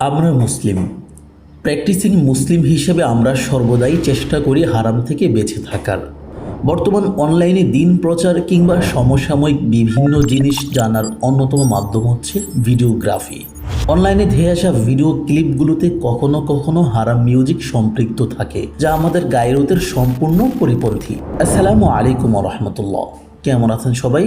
আমরা মুসলিম, প্র্যাকটিসিং মুসলিম হিসেবে আমরা সর্বদাই চেষ্টা করি হারাম থেকে বেঁচে থাকার। বর্তমান অনলাইনে দিন প্রচার কিংবা সমসাময়িক বিভিন্ন জিনিস জানার অন্যতম মাধ্যম হচ্ছে ভিডিওগ্রাফি। অনলাইনে ধেয়ে আসা ভিডিও ক্লিপগুলোতে কখনো কখনো হারাম মিউজিক সম্পৃক্ত থাকে, যা আমাদের গায়রতের সম্পূর্ণ পরিপন্থী। আসসালামু আলাইকুম রহমতুল্লাহ। কেমন আছেন সবাই?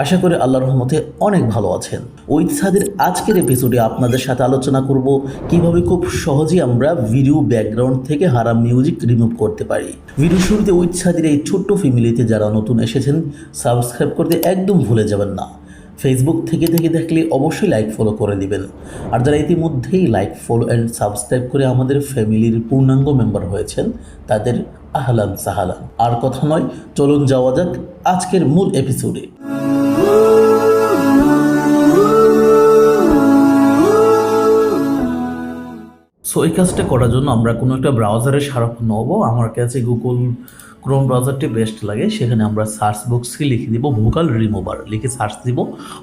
আশা করি আল্লাহর রহমতে অনেক ভালো আছেন। ওইদ সাদির আজকের এপিসোডে আপনাদের সাথে আলোচনা করব কিভাবে খুব সহজেই আমরা ভিডিও ব্যাকগ্রাউন্ড থেকে হারাম মিউজিক রিমুভ করতে পারি। ভিডিও শুরুতে ওইদ সাদির এই ছোট্ট ফ্যামিলিতে যারা নতুন এসেছেন, সাবস্ক্রাইব করতে একদম ভুলে যাবেন না। ফেসবুক থেকে দেখলে অবশ্যই লাইক ফলো করে দিবেন। আর যারা ইতিমধ্যেই লাইক ফলো অ্যান্ড সাবস্ক্রাইব করে আমাদের ফ্যামিলির পূর্ণাঙ্গ মেম্বার হয়েছেন, তাদের আহলান সাহালান। আর কথা নয়, চলুন যাওয়া যাক আজকের মূল এপিসোডে। সো এই কাজটা করার জন্য আমরা কোনো একটা ব্রাউজারের সাহায্য নেব। আমার কাছে গুগল ক্রোম ব্রাউজারটি বেস্ট লাগে। সেখানে আমরা সার্চ বক্সে লিখে দিব ভোকাল রিমুভার, লিখে সার্চ দিব।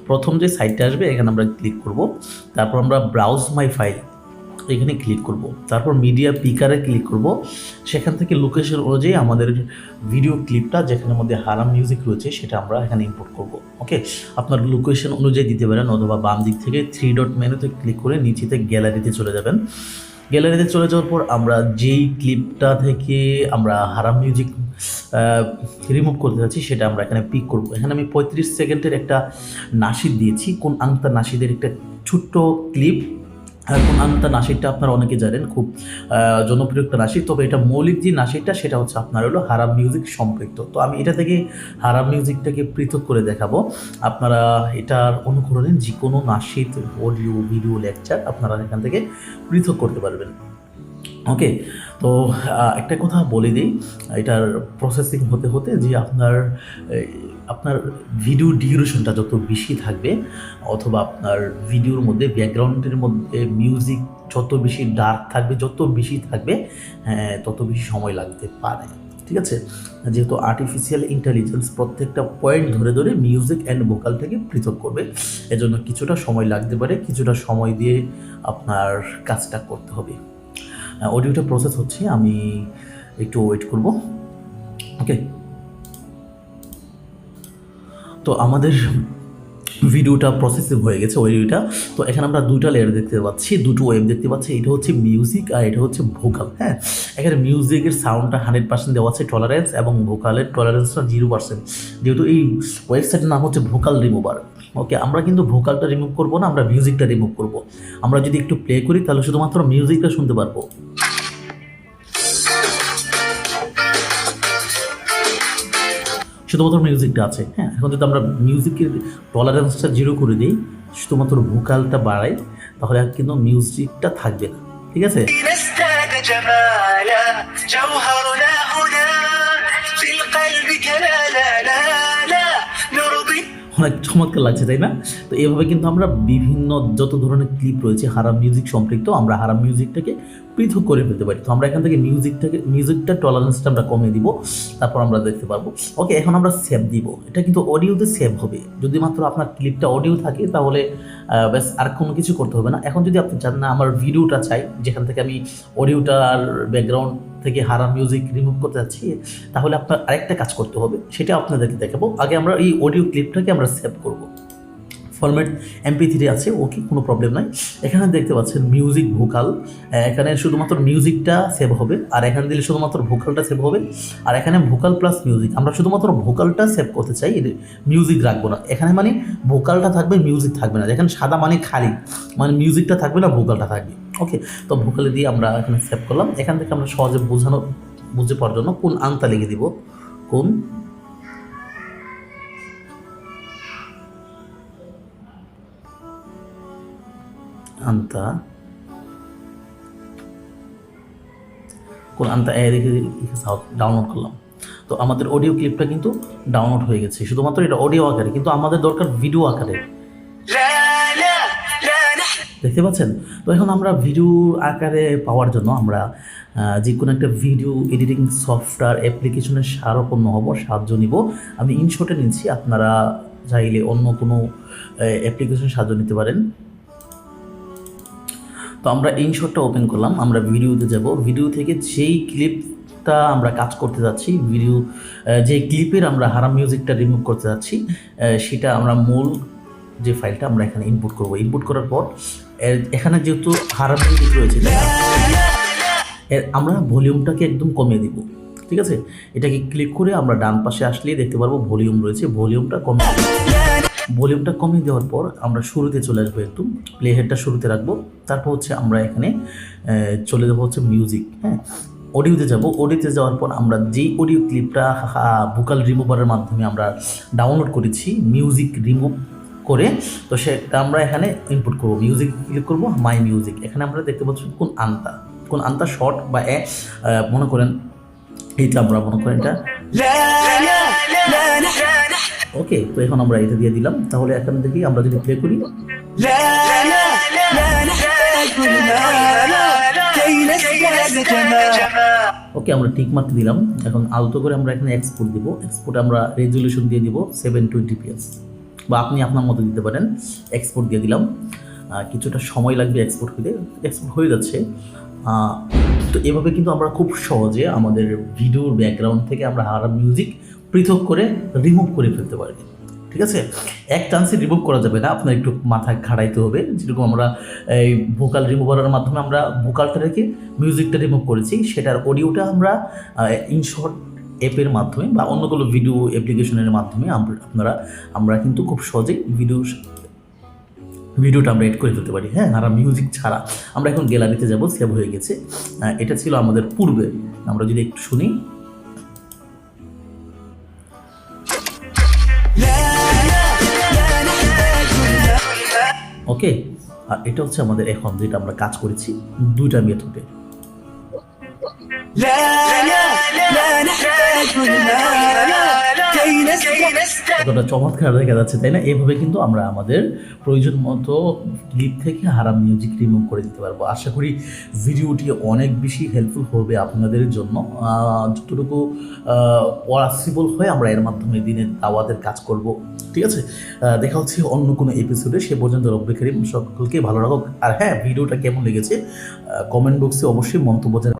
প্রথম যে সাইটটা আসবে এখানে আমরা ক্লিক করব। তারপর আমরা ব্রাউজ মাই ফাইল এখানে ক্লিক করব। তারপর মিডিয়া পিকারে ক্লিক করব। সেখান থেকে লোকেশন অনুযায়ী আমাদের ভিডিও ক্লিপটা যেখানের মধ্যে হারাম মিউজিক রয়েছে সেটা আমরা এখানে ইম্পোর্ট করব। ওকে, আপনার লোকেশন অনুযায়ী দিতে পারেন, অথবা বাম দিক থেকে 3 ডট মেনুতে ক্লিক করে নিচেতে গ্যালারিতে চলে যাবেন। গ্যালারিতে চলে যাওয়ার পর আমরা যেই ক্লিপটা থেকে আমরা হারাম মিউজিক রিমুভ করতে যাচ্ছি সেটা আমরা এখানে পিক করব। এখানে আমি 35 সেকেন্ডের একটা নাশিদ দিয়েছি, কোন আংতা নাশিদের একটা ছোট্ট ক্লিপ। কোন আংতা নাশিদটা আপনারা অনেকে জানেন, খুব জনপ্রিয় একটা নাশিদ। তবে এটা মৌলিক যে নাশিদটা সেটা হচ্ছে আপনার হলো হারাম মিউজিক সম্পৃক্ত। তো আমি এটা থেকে হারাম মিউজিকটাকে পৃথক করে দেখাবো। আপনারা এটার অনুকরণে যে কোনো নাশিদ, অডিও, ভিডিও, লেকচার আপনারা এখান থেকে পৃথক করতে পারবেন। ওকে, তো একটা কথা বলে দিই, এটার প্রসেসিং হতে হতে যে আপনার ভিডিও ডিউরেশনটা যত বেশি থাকবে, অথবা আপনার ভিডিওর মধ্যে ব্যাকগ্রাউন্ডের মধ্যে মিউজিক যত বেশি ডার্ক থাকবে, যত বেশি থাকবে, তত বেশি সময় লাগতে পারে। ঠিক আছে, যেহেতু আর্টিফিশিয়াল ইন্টেলিজেন্স প্রত্যেকটা পয়েন্ট ধরে ধরে মিউজিক অ্যান্ড ভোকালটাকে পৃথক করবে, এজন্য কিছুটা সময় লাগতে পারে। কিছুটা সময় দিয়ে আপনার কাজটা করতে হবে। অডিওটা প্রসেস হচ্ছে, আমি একটু ওয়েট করব। ওকে, তো আমাদের ভিডিওটা প্রসেসিং হয়ে গেছে, অডিওটা। তো এখানে আমরা দুইটা লেয়ার দেখতে পাচ্ছি, দুটো ওয়েব দেখতে পাচ্ছি। এটা হচ্ছে মিউজিক আর এটা হচ্ছে ভোকাল। হ্যাঁ, এখানে মিউজিকের সাউন্ডটা 100% দেওয়া আছে টলারেন্স, এবং ভোকালের টলারেন্সটা 0%। যেহেতু এই ওয়েবসাইটের নাম হচ্ছে ভোকাল রিমুভার। ওকে, আমরা কিন্তু ভোকালটা রিমুভ করবো না, আমরা মিউজিকটা রিমুভ করবো। আমরা যদি একটু প্লে করি তাহলে শুধুমাত্র মিউজিকটা শুনতে পারবো। শুধুমাত্র মিউজিকটা আছে। হ্যাঁ, এখন যদি আমরা মিউজিকের টলারেন্সটা 0 করে দিই, শুধুমাত্র ভোকালটা বাড়াই, তাহলে কিন্তু মিউজিকটা থাকবে না। ঠিক আছে, অনেক চমৎকার লাগছে, তাই না? তো এইভাবে কিন্তু আমরা বিভিন্ন যত ধরনের ক্লিপ রয়েছে হারাম মিউজিক সম্পৃক্ত, আমরা হারাম মিউজিকটাকে পৃথক করে ফেলতে পারি। তো আমরা এখান থেকে মিউজিকটা টলারেন্সটা আমরা কমিয়ে দিব, তারপর আমরা দেখতে পারবো। ওকে, এখন আমরা সেভ দিব। এটা কিন্তু অডিওতে সেভ হবে। যদি মাত্র আপনার ক্লিপটা অডিও থাকে তাহলে ব্যাস, আর কোনো কিছু করতে হবে না। এখন যদি আপনি চান না আমার ভিডিওটা চাই, যেখান থেকে আমি অডিওটার ব্যাকগ্রাউন্ড থেকে হারাম মিউজিক রিমুভ করতে যাচ্ছি, তাহলে আপনার আরেকটা কাজ করতে হবে, সেটা আপনাদেরকে দেখাবো। আগে আমরা এই অডিও ক্লিপটাকে আমরা সেভ করব। ফরম্যাট MP3 আছে, ওকে, কোনো প্রবলেম নাই। এখানে দেখতে পাচ্ছেন মিউজিক, ভোকাল। এখানে শুধুমাত্র মিউজিকটা সেভ হবে, আর এখানে দিলে শুধুমাত্র ভোকালটা সেভ হবে। আর এখানে ভোকাল প্লাস মিউজিক, আমরা শুধুমাত্র ভোকালটা সেভ করতে চাই, মিউজিক রাখবো না। এখানে মানে ভোকালটা থাকবে, মিউজিক থাকবে না। দেখেন সাদা মানে খালি, মানে মিউজিকটা থাকবে না, ভোকালটা থাকবে। ওকে, তো ভোকালে দিয়ে আমরা এখানে সেভ করলাম। এখান থেকে আমরা সহজে বুঝতে পারার জন্য কোন আংটা লিখে দিব, কোন আন্তা, কোন আন্তা দেখে ডাউনলোড করলাম। তো আমাদের অডিও ক্লিপটা কিন্তু ডাউনলোড হয়ে গেছে। শুধুমাত্র এটা অডিও আকারে, কিন্তু আমাদের দরকার ভিডিও আকারে। দেখতে পাচ্ছেন? তো এখন আমরা ভিডিও আকারে পাওয়ার জন্য আমরা যে কোনো একটা ভিডিও এডিটিং সফটওয়্যার অ্যাপ্লিকেশনের সাহায্য নিব। আমি ইনশটে নিচ্ছি, আপনারা চাইলে অন্য কোনো অ্যাপ্লিকেশনের সাহায্য নিতে পারেন। তো আমরা ইনশটটা ওপেন করলাম, আমরা ভিডিওতে যাব। ভিডিও থেকে যেই ক্লিপটা আমরা কাজ করতে যাচ্ছি, যে ক্লিপের আমরা হারাম মিউজিকটা রিমুভ করতে যাচ্ছি, সেটা আমরা মূল যে ফাইলটা আমরা এখানে ইনপুট করব। ইনপুট করার পর এখানে যেহেতু হারাম মিউজিক রয়েছে, আমরা ভলিউমটাকে একদম কমিয়ে দিব। ঠিক আছে, এটাকে ক্লিক করে আমরা ডান পাশে আসলেই দেখতে পারবো ভলিউম রয়েছে, ভলিউমটা কমিয়ে দেওয়ার পর আমরা শুরুতে চলে আসবো, একটু প্লে হেডটা শুরুতে রাখবো। তারপর হচ্ছে আমরা এখানে চলে যাবো হচ্ছে মিউজিক। হ্যাঁ, অডিওতে যাব। অডিওতে যাওয়ার পর আমরা যেই অডিও ক্লিপটা ভোকাল রিমুভারের মাধ্যমে আমরা ডাউনলোড করেছি, মিউজিক রিমুভ করে, তো সেটা আমরা এখানে ইনপুট করবো। মিউজিক ক্লিক করবো, মাই মিউজিক। এখানে আমরা দেখতে পাচ্ছি কোন আনতা শর্ট বা মনে করেন এইটা আমরা মনে করেন এটা ওকে। তো এখন আমরা এটা দিয়ে দিলাম। তাহলে এখান থেকে আমরা যদি প্লে করি, ওকে আমরা টিক মার্ক দিলাম। এখন আলতো করে আমরা এখানে এক্সপোর্ট দিব। এক্সপোর্টে আমরা রেজুলেশন দিয়ে দিব 720p, বা আপনি আপনার মতো দিতে পারেন। এক্সপোর্ট দিয়ে দিলাম। কিছুটা সময় লাগবে এক্সপোর্ট হয়ে যাচ্ছে। তো এভাবে কিন্তু আমরা খুব সহজে আমাদের ভিডিওর ব্যাকগ্রাউন্ড থেকে আমরা হারাম মিউজিক পৃথক করে রিমুভ করে ফেলতে পারি। ঠিক আছে, এক চান্সে রিমুভ করা যাবে না, আপনার একটু মাথায় খাটাইতে হবে। যেরকম আমরা এই ভোকাল রিমুভারের মাধ্যমে আমরা ভোকালটা রেখে মিউজিকটা রিমুভ করেছি, সেটার অডিওটা আমরা ইনশট অ্যাপের মাধ্যমে বা অন্য কোনো ভিডিও অ্যাপ্লিকেশনের মাধ্যমে আমরা কিন্তু খুব সহজেই ভিডিওটা আমরা এড করে ফেলতে পারি। হ্যাঁ, আর মিউজিক ছাড়া। আমরা এখন গ্যালারিতে যাব, সেভ হয়ে গেছে। এটা ছিল আমাদের পূর্বে। আমরা যদি একটু শুনি, ওকে। আর এটা হচ্ছে আমাদের এখন যেটা আমরা কাজ করেছি, দুইটা মেথডে। কতটা চমৎকার দেখা যাচ্ছে, তাই না? এইভাবে কিন্তু আমরা আমাদের প্রয়োজন মতো ক্লিপ থেকে হারাম মিউজিক রিমুভ করে দিতে পারবো। আশা করি ভিডিওটি অনেক বেশি হেল্পফুল হবে আপনাদের জন্য। যতটুকু পসিবল হয় আমরা এর মাধ্যমে দিনের দাওয়াতের কাজ করব। ঠিক আছে, দেখা হচ্ছে অন্য কোনো এপিসোডে। সে পর্যন্ত রব্বে কারীম সকলকে ভালো রাখুক। আর হ্যাঁ, ভিডিওটা কেমন লেগেছে কমেন্ট বক্সে অবশ্যই মন্তব্য